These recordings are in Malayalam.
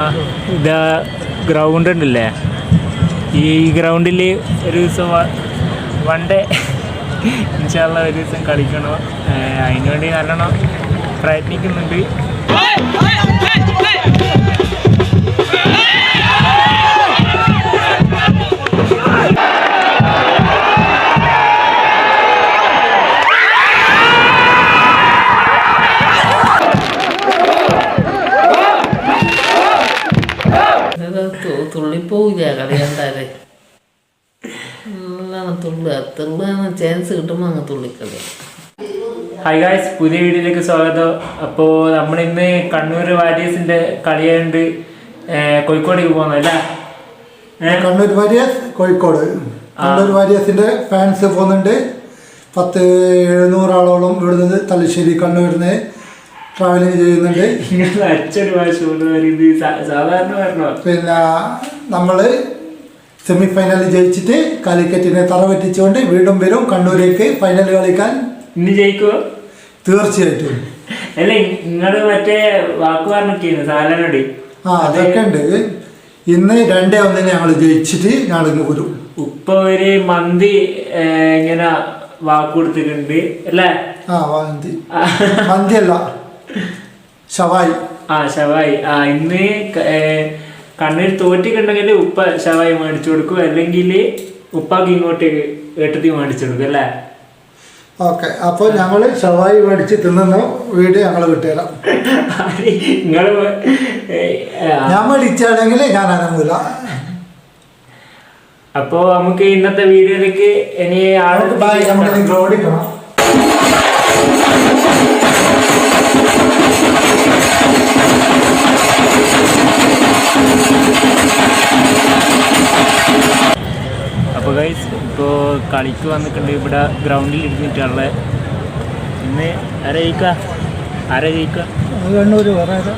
ഇതാ ഗ്രൗണ്ട് ഉണ്ടല്ലേ, ഈ ഗ്രൗണ്ടിൽ ഒരു ദിവസം വൺ ഡേ ഇൻഷാള്ള ഒരു ദിവസം കളിക്കണം. അതിനുവേണ്ടി നല്ലോണം പ്രയത്നിക്കുന്നുണ്ട്. തുള്ളിപ്പോവില്ല കളി കണ്ടാലേ, തുള്ളാണ് ചാൻസ് കിട്ടുമ്പോൾ അങ്ങ് തുള്ളിക്കളി. ഹായ് ഗായ്സ്, പുതിയ വീഡിയോയിലേക്ക് സ്വാഗതം. അപ്പോൾ നമ്മളിന്ന് കണ്ണൂർ വാരിയേഴ്സിന്റെ കളിയായിട്ട് കോഴിക്കോടേക്ക് പോകുന്നു അല്ലേ? കണ്ണൂർ വാരിയേഴ്സ് കോഴിക്കോട്. കണ്ണൂർ വാരിയേഴ്സിന്റെ ഫാൻസ് പോകുന്നുണ്ട്. 700 ഇവിടുന്ന് തലശ്ശേരി കണ്ണൂരിന്ന് ട്രാവലിംഗ് ചെയ്യുന്നുണ്ട്. പിന്നെ നമ്മള് സെമി ഫൈനലിൽ ജയിച്ചിട്ട് കാലിക്കറ്റിനെ തറപറ്റിച്ചുകൊണ്ട് വീണ്ടും വരും കണ്ണൂരേക്ക് ഫൈനൽ കളിക്കാൻ. ഇന്ന് ജയിക്കുമോ? തീർച്ചയായിട്ടും. അല്ല, നിങ്ങള് മറ്റേ വാക്ക് പറഞ്ഞിരിക്കുന്നു സാലനോട്. അതൊക്കെ ഉണ്ട്. ഇന്ന് 2-1 ഞങ്ങൾ ജയിച്ചിട്ട് ഞങ്ങളിന്ന് വരും. ഇപ്പൊ ഒരു മന്തി ഇങ്ങനെ വാക്ക് കൊടുത്തിട്ടുണ്ട് അല്ലേ? മന്തിയല്ല, ഷവായി. ഷവായി. ഇന്ന് കണ്ണൂർ തോറ്റിട്ടുണ്ടെങ്കിൽ ഉപ്പ ഷവായി മേടിച്ചു കൊടുക്കും, അല്ലെങ്കിൽ ഉപ്പാക്ക് ഇങ്ങോട്ടേക്ക് ഏട്ടത്തി മേടിച്ചു കൊടുക്കും അല്ലേ? ഓക്കെ, അപ്പോൾ ഞങ്ങൾ ഷവായി മേടിച്ച് തിന്നുന്ന വീഡിയോ ഞങ്ങൾ വിട്ടുതരാം. ഞാൻ മേടിച്ചാണെങ്കിൽ ഞാൻ അനങ്ങൂല. അപ്പോ നമുക്ക് ഇന്നത്തെ വീഡിയോയിലേക്ക് ഇനി ഓടിക്കണം. അപ്പോൾ ഗൈസ്, ഇപ്പോൾ കളിക്ക് വന്നിട്ടുണ്ട് ഇവിടെ ഗ്രൗണ്ടിൽ ഇരുന്നിട്ടുള്ള. ഇന്ന് ആരാ ജയിക്കുക? കണ്ണൂർ പറയാതെ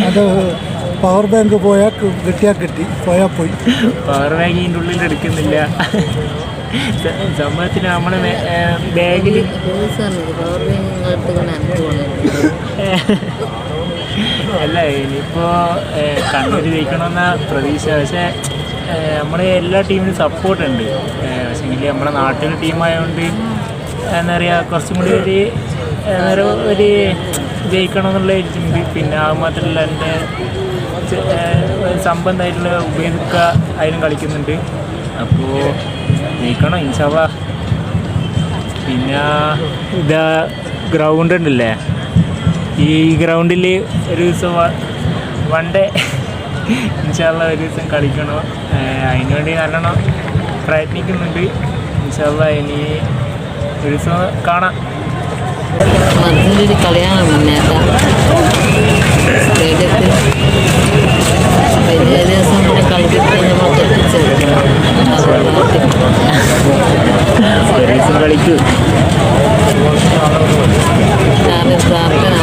അത് പവർ ബാങ്ക് പോയാൽ കിട്ടിയാൽ കിട്ടി, പോയാൽ പോയി. പവർ ബാങ്ക് ഇതിൻ്റെ ഉള്ളിൽ എടുക്കുന്നില്ല. സംഭവത്തിന് നമ്മളെ ബാഗിൽ അല്ല, ഇനിയിപ്പോൾ കണ്ണൂർ ജയിക്കണമെന്ന പ്രതീക്ഷ. പക്ഷേ നമ്മുടെ എല്ലാ ടീമിനും സപ്പോർട്ടുണ്ട്. പക്ഷേങ്കിൽ നമ്മുടെ നാട്ടിലെ ടീമായതുകൊണ്ട് എന്താ പറയുക, കുറച്ചും കൂടി ഒരു ജയിക്കണമെന്നുള്ള ഇരിക്കുന്നുണ്ട്. പിന്നെ അത് മാത്രമല്ല, എൻ്റെ സംബന്ധമായിട്ടുള്ള ഉപയോഗിക്ക അതിനും കളിക്കുന്നുണ്ട്. അപ്പോൾ ജയിക്കണം ഇൻഷാ അല്ലാഹ്. പിന്നെ ഇതാ ഗ്രൗണ്ട് ഉണ്ടല്ലേ, ഈ ഗ്രൗണ്ടിൽ ഒരു ദിവസം വൺ ഡേ ഇൻഷാള്ള ഒരു ദിവസം കളിക്കണം. അതിനുവേണ്ടി നല്ലോണം പ്രയത്നിക്കുന്നുണ്ട്. ഇൻഷാള്ള ഇനി ഒരു ദിവസം കാണാം. മനസ്സിലൊരു കളിയാണ് മുന്നേറ്റം സ്റ്റേഡിയത്തിൽ. വലിയ ദിവസം കൂടെ കളിപ്പിച്ച് നമ്മൾ എത്തിച്ചെടുക്കണം. കളിക്കൂ. പ്രാർത്ഥനയാണ്.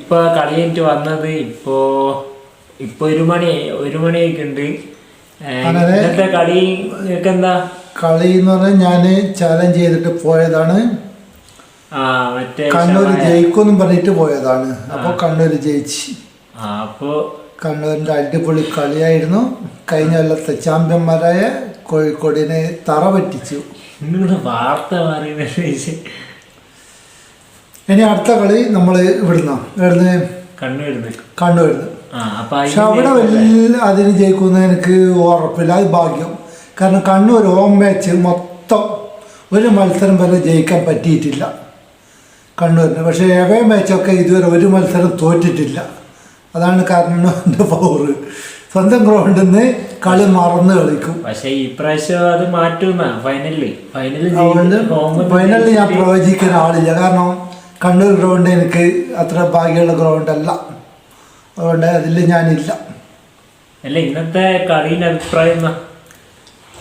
ഇപ്പൊ കളി കഴിഞ്ഞിട്ട് വന്നത് ഇപ്പോ 1 മണിയൊക്കെയുണ്ട്. ഇന്നത്തെ കളി നിങ്ങൾക്ക് എന്താ? കളി എന്ന് പറഞ്ഞാൽ ഞാൻ ചാലഞ്ച് ചെയ്തിട്ട് പോയതാണ്. മറ്റേ കണ്ണൂർ ജയിക്കുമെന്നും പറഞ്ഞിട്ട് പോയതാണ്. അപ്പോൾ കണ്ണൂർ ജയിച്ച്. അപ്പോ കണ്ണൂരിൻ്റെ അടിപൊളി കളിയായിരുന്നു. കഴിഞ്ഞ കൊല്ലത്തെ ചാമ്പ്യന്മാരായ കോഴിക്കോടിനെ തറ പറ്റിച്ചു. നിങ്ങളുടെ വാർത്ത പറയുന്നത്. ഇനി അടുത്ത കളി നമ്മൾ ഇവിടുന്ന് കണ്ണൂരിന്ന്. പക്ഷെ അവിടെ വലിയ അതിന് ജയിക്കുന്ന എനിക്ക് ഉറപ്പില്ല. അത് ഭാഗ്യം. കാരണം കണ്ണൂർ ഹോം മാച്ച് മൊത്തം ഒരു മത്സരം വരെ ജയിക്കാൻ പറ്റിയിട്ടില്ല കണ്ണൂരിന്. പക്ഷേ എവേ മാച്ചൊക്കെ ഇതുവരെ ഒരു മത്സരം തോറ്റിട്ടില്ല. അതാണ് കാരണം എൻ്റെ പവർ. സ്വന്തം ഗ്രൗണ്ടിൽ നിന്ന് കളി മറന്ന് കളിക്കും. പക്ഷേ ഈ പ്രാവശ്യം അത് മാറ്റുന്ന ഫൈനലിൽ ഞാൻ പ്രവചിക്കുന്ന ആളില്ല. കാരണം കണ്ണൂർ ഗ്രൗണ്ട് എനിക്ക് അത്ര ഭാഗ്യമുള്ള ഗ്രൗണ്ടല്ല. അതുകൊണ്ട് അതിൽ ഞാനില്ല. അല്ല, ഇന്നത്തെ കളീൻ്റെ അഭിപ്രായം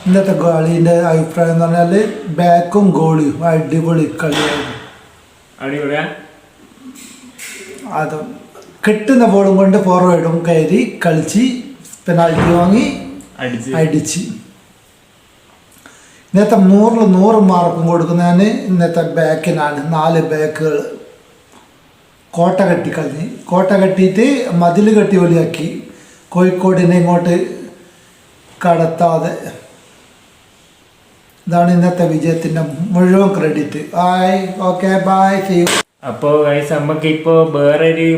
ഇന്നത്തെ കളീൻ്റെ അഭിപ്രായം എന്ന് പറഞ്ഞാൽ ബാക്കും ഗോളിയും അടിപൊളി കളിയായിരുന്നു. അടിപൊളിയാ. അത് കിട്ടുന്ന ബോളും കൊണ്ട് ഫോർവേഡും കയറി കളിച്ച് പെനാൽറ്റി വാങ്ങി അടിച്ച്. ഇന്നത്തെ 100 മാർക്കും കൊടുക്കുന്നതിന് ഇന്നത്തെ ബാക്കിനാണ്. 4 ബാക്കുകൾ കോട്ട കെട്ടി കളഞ്ഞ്. കോട്ട കെട്ടിയിട്ട് മതിൽ കെട്ടി ഒലിയാക്കി കോഴിക്കോടിനെ ഇങ്ങോട്ട് കടത്താതെ. ഇതാണ് ഇന്നത്തെ വിജയത്തിൻ്റെ മുഴുവൻ credit. Okay bye, see you. അപ്പോൾ ഗൈസ്, നമുക്കിപ്പോ വേറൊരു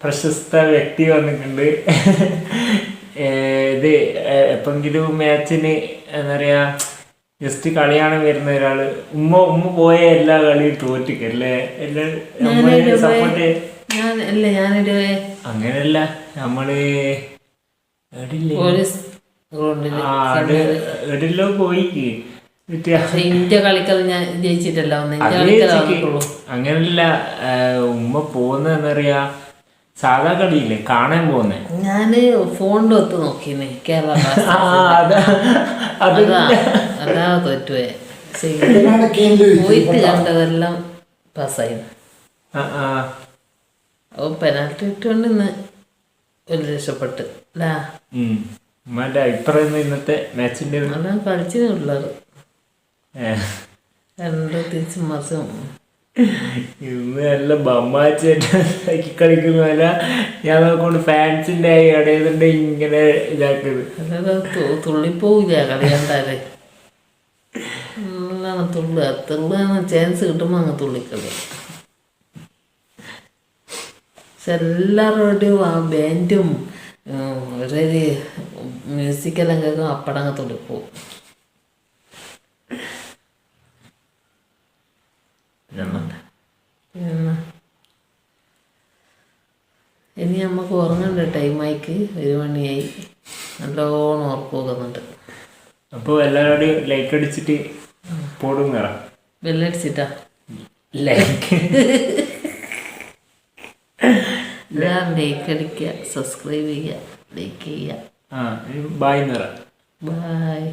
പ്രശസ്ത വ്യക്തി വന്നിട്ടുണ്ട്. ഇത് എപ്പെങ്കിലും മാച്ചിന് എന്താ പറയാ ജസ്റ്റ് കളിയാണ് വരുന്ന ഒരാള്. ഉമ്മ പോയ എല്ലാ കളിയും തോറ്റിക്കല്ലേ? സപ്പോർട്ട് അങ്ങനല്ല, നമ്മള് എവിടെല്ലോ പോയിക്ക്. അങ്ങനല്ല, ഉമ്മ പോകുന്ന എന്താ പറയാ സാധാ കളിയില്ലേ കാണാൻ പോകുന്നേ. ഞാന് ഫോണിന്റെ ഒത്ത് നോക്കിനെ കേരള അതാ തോറ്റുപോയെ. പോയിട്ട് കണ്ടതെല്ലാം പാസ്സായി. പെനാൽറ്റി ഇട്ടുകൊണ്ട് ഇന്ന് ഒരു രക്ഷപ്പെട്ട് അഭിപ്രായം ഇന്നത്തെ മാച്ചിന്റെ കളിച്ചു പിള്ളേർ തിരിച്ചും മറിച്ചും. ഇന്ന് നല്ല ബമ്മാച്ചാക്കി കളിക്കുന്നതല്ല. ഞാൻ നോക്കൊണ്ട് ഫാൻസിന്റെ ഇടയതുണ്ട് ഇങ്ങനെ ഇതാക്കുന്നത്. തുള്ളിപ്പോവില്ല കളി കണ്ടാല്. തുള്ളാണ് ചാൻസ് കിട്ടുമ്പോ അങ്ങ് തുള്ളിക്കളി. പക്ഷെ എല്ലാവരുടെയും ആ ബാൻഡും ഒരു മ്യൂസിക്കെല്ലാം കേൾക്കും അപ്പടങ്ങ് തുള്ളിപ്പോവും. ഇനി നമുക്ക് ഉറങ്ങണ്ട ടൈമായിക്ക് 1 മണിയായി. നല്ലോണം ഉറപ്പ് പോകുന്നുണ്ട്. അപ്പോൾ എല്ലാവരോടും ലൈക്ക് അടിച്ചിട്ട് പോടും കയറാം. ബെല്ലടിച്ചിട്ടാ ലൈക്ക് ലൈക്ക് അടിക്കുക, സബ്സ്ക്രൈബ് ചെയ്യുക, ലൈക്ക് ചെയ്യുക. ബായ് നിറ. ബായ്.